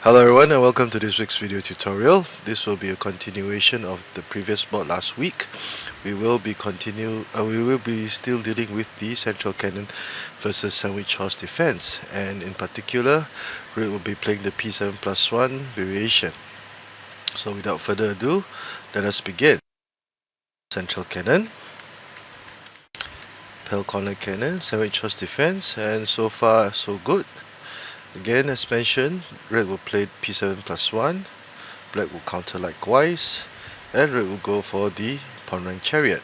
Hello everyone and welcome to this week's video tutorial. This will be a continuation of the previous board last week. We will be still dealing with the central cannon versus sandwich horse defense, and in particular we will be playing the P7+1 variation. So without further ado, let us begin. Central cannon, pale corner cannon, sandwich horse defense, and so far so good. Again, as mentioned, red will play P7+1, black will counter likewise, and red will go for the pawn rank chariot.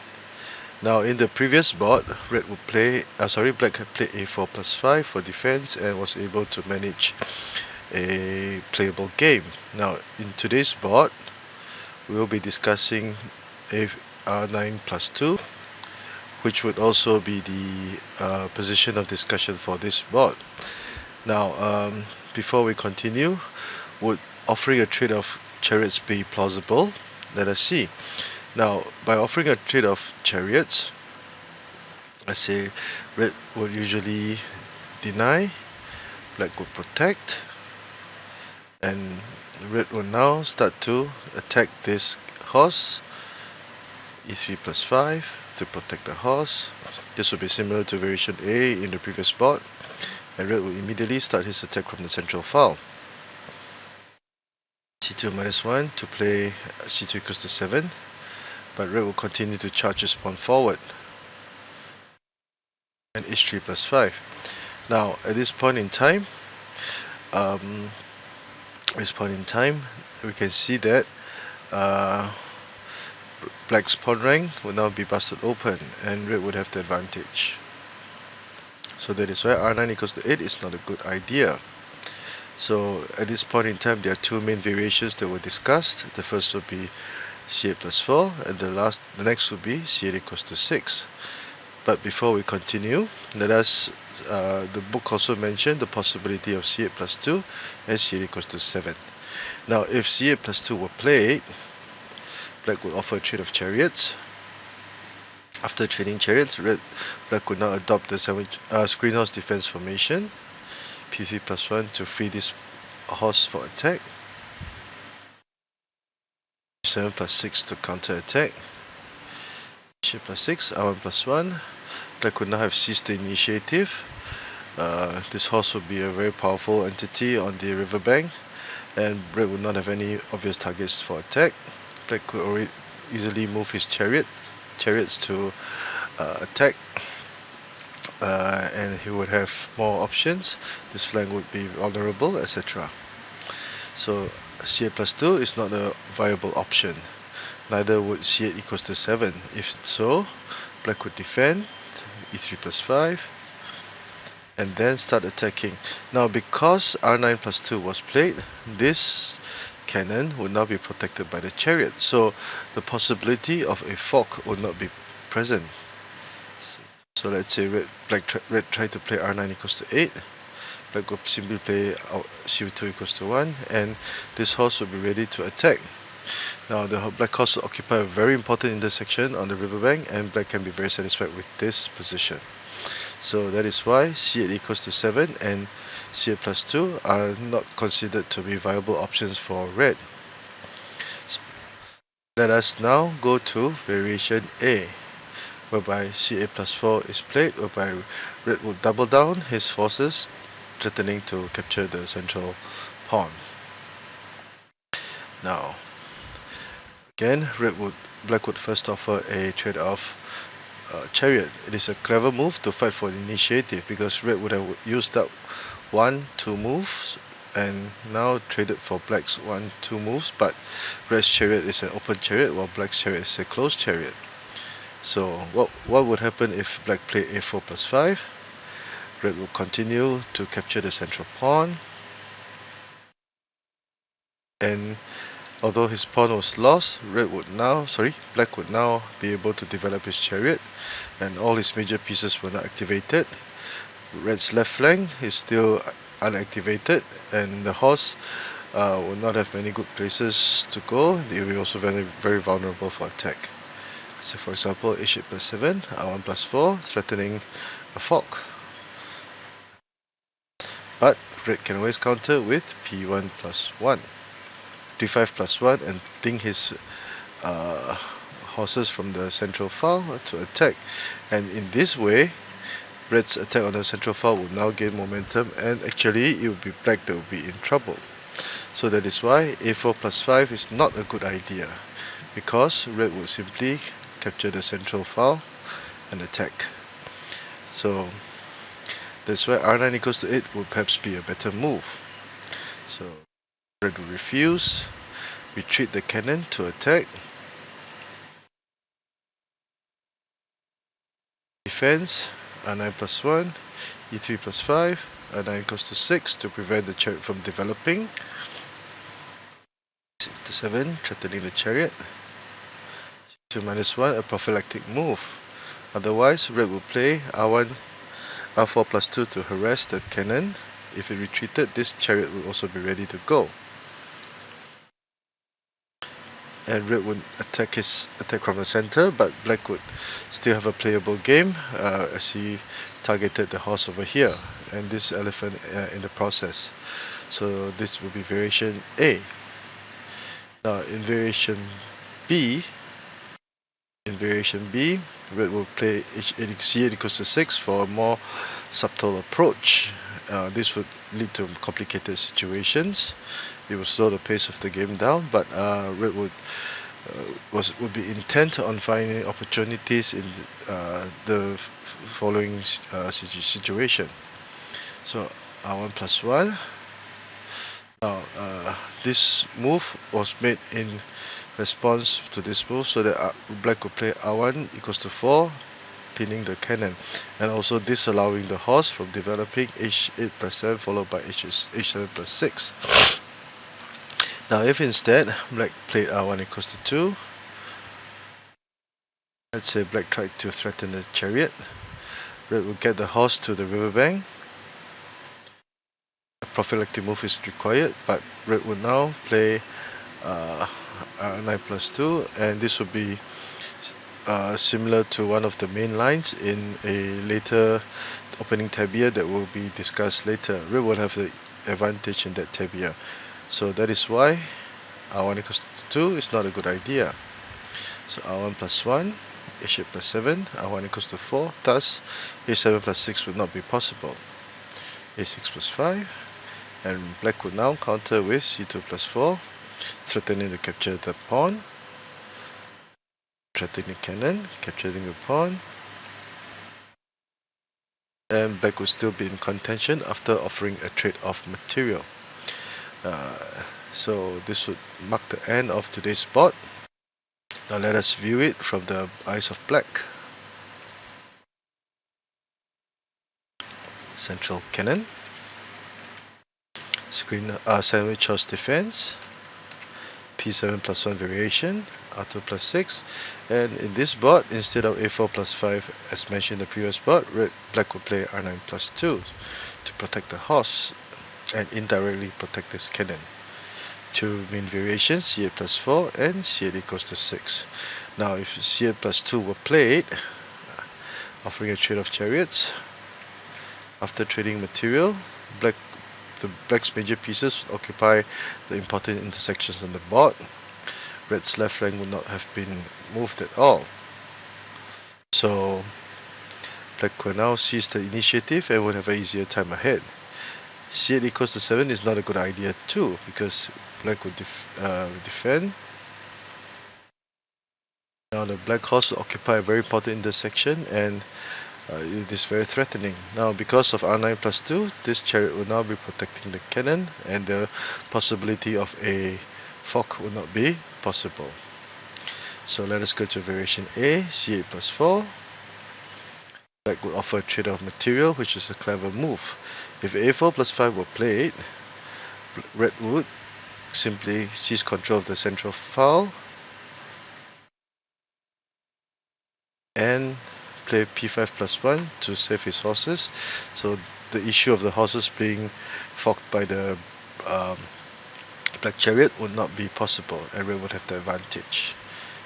Now in the previous board, black had played A4+5 for defense and was able to manage a playable game. Now in today's board, we will be discussing R9+2, which would also be the position of discussion for this board. Now, before we continue, would offering a trade of chariots be plausible? Let us see. Now, by offering a trade of chariots, let's say red would usually deny, black would protect, and red will now start to attack this horse, E3+5 to protect the horse. This would be similar to variation A in the previous board. And red will immediately start his attack from the central file. C2-1 to play C2 equals to 7, but red will continue to charge his pawn forward. And H3+5. Now at this point in time, we can see that black's pawn rank will now be busted open, and red would have the advantage. So that is why R9 equals to 8 is not a good idea. So at this point in time, there are two main variations that were discussed. The first would be C8+4, and the next would be C8 equals to 6. But before we continue, the book also mentioned the possibility of C8+2 and C8 equals to 7. Now if C8+2 were played, black would offer a trade of chariots. After trading chariots, black could now adopt the screen horse defense formation, P3+1 to free this horse for attack, 7+6 to counter attack, H+6, R1+1. Black could now have seized the initiative. This horse would be a very powerful entity on the riverbank, and red would not have any obvious targets for attack. Black could already easily move his chariots to attack, and he would have more options. This flank would be vulnerable, etc. So C8+2 is not a viable option. Neither would C8 equals to 7. If so, black would defend E3+5 and then start attacking. Now because R9+2 was played, this cannon would now be protected by the chariot, so the possibility of a fork would not be present. So let's say red tried to play R9 equals to 8, black would simply play C2 equals to 1, and this horse would be ready to attack. Now the black horse will occupy a very important intersection on the riverbank, and black can be very satisfied with this position. So that is why C8 equals to 7 and C8+2 are not considered to be viable options for red. So let us now go to variation A, whereby C8+4 is played, whereby red will double down his forces, threatening to capture the central pawn. Now, again, black would first offer a trade of chariot. It is a clever move to fight for the initiative, because red would have used up 1-2 moves and now traded for black's 1-2 moves, but red's chariot is an open chariot while black's chariot is a closed chariot. So what would happen if black played A4+5? Red will continue to capture the central pawn, and although his pawn was lost, black would now be able to develop his chariot, and all his major pieces were not activated. Red's left flank is still unactivated, and the horse will not have many good places to go. They will be also very, very vulnerable for attack. So for example, H8+7, R1+4, threatening a fork. But red can always counter with p1 plus 1, d5 plus 1, and think his horses from the central file to attack. And in this way, red's attack on the central file will now gain momentum, and actually it will be black that will be in trouble. So that is why a4 plus 5 is not a good idea, because red would simply capture the central file and attack. So that's why r9 equals to 8 would perhaps be a better move. So red will refuse, retreat the cannon to attack, defense, r9 plus 1, e3 plus 5, r9 equals to 6 to prevent the chariot from developing, 6 to 7, threatening the chariot, c2 minus 1, a prophylactic move. Otherwise, red will play r1, r4 plus 2 to harass the cannon. If it retreated, this chariot will also be ready to go. And red would attack from the center, but black would still have a playable game as he targeted the horse over here and this elephant in the process. So this will be variation A. Now in variation B, red will play c8 equals to 6 for a more subtle approach. This would lead to complicated situations. It will slow the pace of the game down, but red would be intent on finding opportunities in the following situation. So r1 plus 1. Now this move was made in response to this move, so that black would play r1 equals to 4, pinning the cannon, and also disallowing the horse from developing h8 plus 7 followed by h7 plus 6. Now if instead black played r1 equals to 2, let's say black tried to threaten the chariot, red will get the horse to the riverbank. A prophylactic move is required, but red will now play r9 plus 2, and this will be similar to one of the main lines in a later opening tabia that will be discussed later. Red will have the advantage in that tabia. So that is why r1 equals to 2 is not a good idea. So r1 plus 1, h8 plus 7, r1 equals to 4, thus a7 plus 6 would not be possible. a6 plus 5, and black would now counter with c2 plus 4, threatening to capture the pawn, threatening the cannon, capturing the pawn, and black would still be in contention after offering a trade-off material. So this would mark the end of today's board. Now let us view it from the eyes of black. Central cannon, sandwich horse defense, p7 plus 1 variation, r2 plus 6, and in this board, instead of a4 plus 5 as mentioned in the previous board, black would play r9 plus 2 to protect the horse and indirectly protect this cannon. Two main variations, c8 plus 4 and c8 equals to 6. Now if c8 plus 2 were played, offering a trade of chariots, after trading material, black's major pieces would occupy the important intersections on the board. Red's left flank would not have been moved at all. So black will now seize the initiative and would have an easier time ahead. c8 equals to 7 is not a good idea too, because black would defend. Now the black horse will occupy a very important intersection, and it is very threatening. Now because of r9 plus 2, this chariot will now be protecting the cannon, and the possibility of a fork will not be possible. So let us go to variation A, c8 plus 4. Black would offer a trade of material, which is a clever move. If a4 plus 5 were played, red would simply seize control of the central file and play p5 plus 1 to save his horses. So the issue of the horses being forked by the black chariot would not be possible, and red would have the advantage.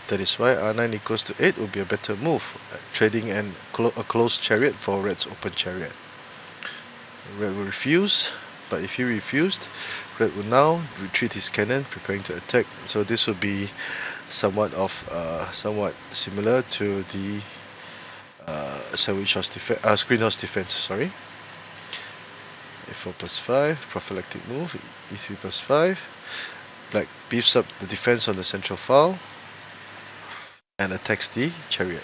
That is why r9 equals to 8 would be a better move, trading a closed chariot for red's open chariot. Red will refuse, but if he refused, red would now retreat his cannon, preparing to attack. So this would be somewhat similar to the screen horse defense. Sorry. A4 plus 5, prophylactic move. E3 plus 5. Black beefs up the defense on the central file and attacks the chariot.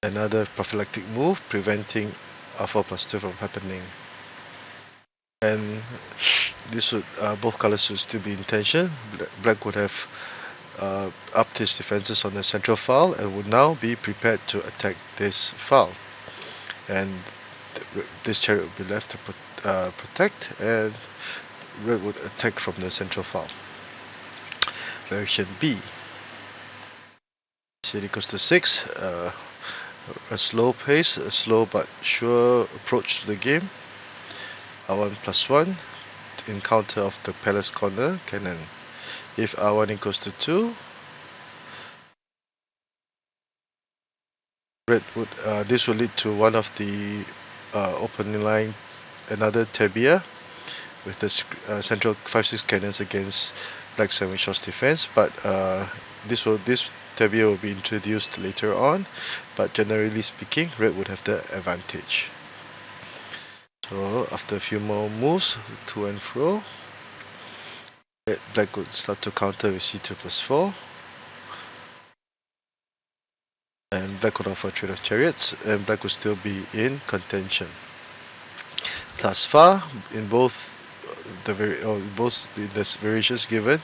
Another prophylactic move, preventing A4 plus 2 from happening. And this would both colors should still be in tension. Black would have upped his defenses on the central file and would now be prepared to attack this file. And this chariot would be left to protect, and red would attack from the central file. Variation B. C equals to 6. A slow pace, a slow but sure approach to the game. R1 plus 1. Encounter of the palace corner cannon. If R1 equals to 2, red would this will lead to one of the opening line, another Tabia with the central 5-6 cannons against black 7 shots defense, but this Tabia will be introduced later on, but generally speaking, red would have the advantage. So after a few more moves, to and fro, black would start to counter with C2 plus 4, and black would offer trade of chariots, and black would still be in contention. Thus far, in both the variations given,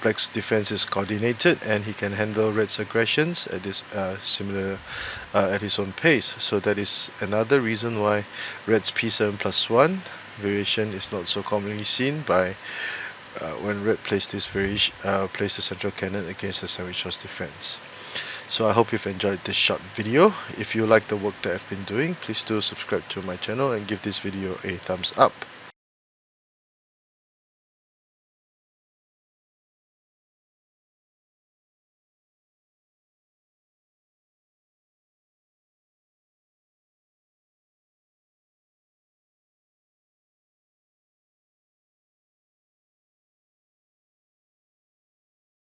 black's defense is coordinated and he can handle red's aggressions at this at his own pace. So that is another reason why red's P7 plus 1 variation is not so commonly seen by when red plays this plays the central cannon against the 7 shots defense. So I hope you've enjoyed this short video. If you like the work that I've been doing, please do subscribe to my channel and give this video a thumbs up.